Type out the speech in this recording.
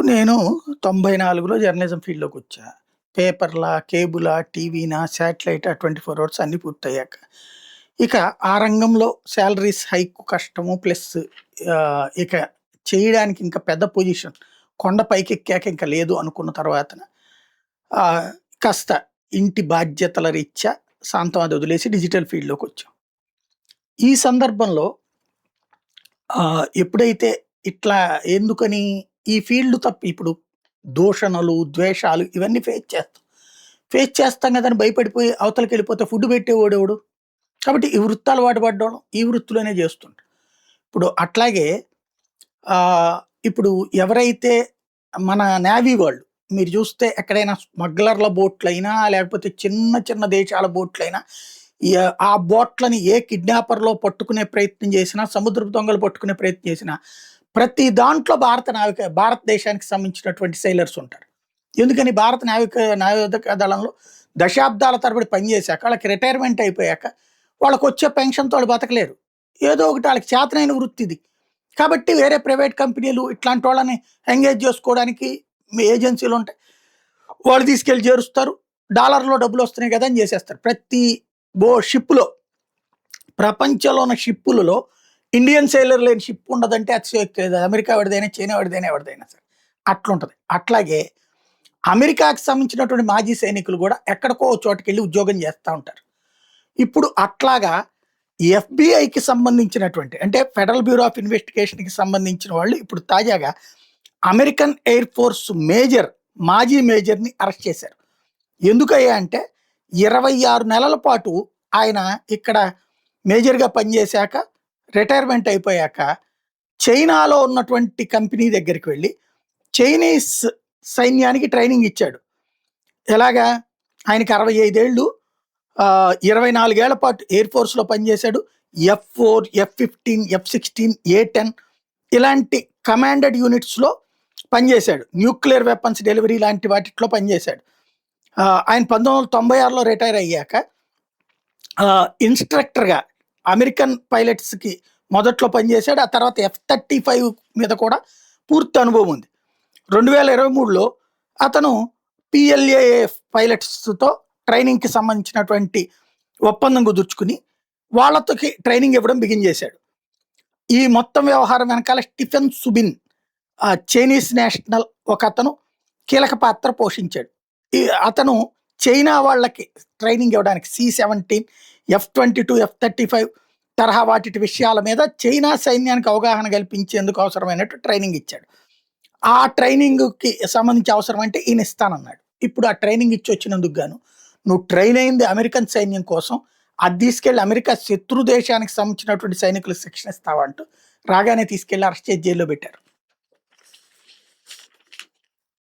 నేను 94లో journalism ఫీల్డ్‌లోకొచ్చా. పేపర్‌లా, కేబులా, టీవీనా, శాటిలైటా 24 hours అన్నీ పూర్తయ్యాక. ఇక ఆ రంగంలో సాలరీస్ హైక్ కష్టము ప్లస్ ఇక చేయడానికి ఇంకా పెద్ద పొజిషన్ కొండ పైకెక్కాక ఇంక లేదు అనుకున్న తర్వాతన ఆహ్, కాస్త ఇంటి బాధ్యతల రీత్యా సాంతం అది వదిలేసి డిజిటల్ ఫీల్డ్‌లోకొచ్చాం. ఈ సందర్భంలో ఎప్పుడైతే ఇట్లా ఎందుకని ఈ ఫీల్డ్ తప్పి ఇప్పుడు దూషణలు, ద్వేషాలు ఇవన్నీ ఫేస్ చేస్తాం. ఫేస్ చేస్తాం గదని భయపడిపోయి అవతలకెళ్ళిపోతే ఫుడ్ పెట్టేవాడెవడు? కాబట్టి ఈ వృత్తి అలవాటు పడ్డోళ్ళం ఈ వృత్తిలోనే చేస్తుంటాం. ఇప్పుడు అట్లాగే ఇప్పుడు ఎవరైతే మన నేవీ వాళ్ళు మీరు చూస్తే ఎక్కడైనా స్మగ్లర్‌ల బోట్‌లైనా లేకపోతే చిన్న చిన్న దేశాల బోట్‌లైనా ఆ బోట్‌లని ఏ కిడ్నాపర్‌లో పట్టుకునే ప్రయత్నం చేసినా, సముద్రపు దొంగలు పట్టుకునే ప్రయత్నం చేసినా, ప్రతి దాంట్లో భారతదేశానికి సంబంధించినటువంటి సెయిలర్స్ ఉంటారు. ఎందుకని భారత నావిక దళంలో దశాబ్దాల తరబడి పనిచేశాక వాళ్ళకి రిటైర్మెంట్ అయిపోయాక వాళ్ళకొచ్చే పెన్షన్‌తో వాళ్ళు బతకలేరు. ఏదో ఒకటి ఆళ్ళకి చేతనైన వృత్తి ఇది. కాబట్టి వేరే ప్రైవేట్ కంపెనీలు ఇట్లాంటోళ్ళని ఎంగేజ్ చేసుకోవడానికి ఏజెన్సీలుంటాయి. వాళ్ళు తీసుకెళ్ళి చేరుస్తారు. డాలర్‌లో డబ్బులొస్తున్నాయి కదా! అని చేసేస్తారు. ప్రతి షిప్‌లో ప్రపంచంలో ఉన్న షిప్పులలో ఇండియన్ సెయిలర్ లేని షిప్ ఉండదంటే అతిశయోక్తి లేదు. అమెరికా వాడిదైనా, చైనా వాడిదైనా, ఎవరిదైనా సరే. అట్లుంటది. అట్లాగే అమెరికాకి సంబంధించినటువంటి మాజీ సైనికులు గూడా ఎక్కడికో ఓ చోటకెళ్ళి ఉద్యోగం చేస్తా ఉంటారు. ఇప్పుడు అట్లాగా ఎఫ్‌బిఐకి సంబంధించినటువంటి అంటే ఫెడరల్ బ్యూరో ఆఫ్ ఇన్వెస్టిగేషన్‌కి సంబంధించిన వాళ్ళు ఇప్పుడు తాజాగా అమెరికన్ ఎయిర్ ఫోర్స్ మాజీ మేజర్‌ని అరెస్ట్ చేశారు. ఎందుకయ్యా అంటే 26 నెలల పాటు ఆయన ఇక్కడ మేజర్‌గా పనిచేశాక రిటైర్మెంట్ అయిపోయాక చైనాలో ఉన్నటువంటి కంపెనీ దగ్గరికి వెళ్లి చైనీస్ సైన్యానికి ట్రైనింగ్ ఇచ్చాడు. ఎలాగా? ఆయనకి 65 ఏళ్ళు 24 ఏళ్ల పాటు ఎయిర్ ఫోర్స్‌లో పనిచేశాడు. ఎఫ్-4, ఎఫ్-15, ఎఫ్-16, ఏ-10 ఇలాంటి కమాండెడ్ యూనిట్స్‌లో పనిచేశాడు. న్యూక్లియర్ వెపన్స్ డెలివరీ లాంటి వాటిట్లో పనిచేశాడు. ఆయన 1996లో రిటైర్ అయ్యాక ఇన్‌స్ట్రక్టర్‌గా అమెరికన్ పైలట్స్‌కి మొదట్లో పనిచేశాడు. ఆ తర్వాత ఎఫ్-35 మీద కూడా పూర్తి అనుభవం ఉంది. 2023లో అతను పిఎల్ఏఎఫ్ పైలట్స్‌తో ట్రైనింగ్‌కి సంబంధించినటువంటి ఒప్పందం కుదుర్చుకుని వాళ్ళతోకి ట్రైనింగ్ ఇవ్వడం బిగిన్ చేశాడు. ఈ మొత్తం వ్యవహారం వెనకాల స్టీఫెన్ సుబిన్ చైనీస్ నేషనల్ ఒకతను కీలక పాత్ర పోషించాడు. అతను చైనా వాళ్ళకి ట్రైనింగ్ ఇవ్వడానికి సి-17, ఎఫ్-22, ఎఫ్-35 తరహా వాటి విషయాల మీద చైనా సైన్యానికి అవగాహన కల్పించేందుకు అవసరమైనట్టు ట్రైనింగ్ ఇచ్చాడు. ఆ ట్రైనింగ్‌కి సంబంధించి అవసరం అంటే ఈయన ఇస్తానన్నాడు. ఇప్పుడు ఆ ట్రైనింగ్ ఇచ్చి వచ్చినందుకు గాను నువ్వు ట్రైన్ అయింది అమెరికన్ సైన్యం కోసం, అది తీసుకెళ్ళి అమెరికా శత్రు దేశానికి సంబంధించినటువంటి సైనికులకు శిక్షణ ఇస్తావా అంటూ రాగానే తీసుకెళ్ళి అరెస్ట్ చేసి జైల్లో పెట్టారు.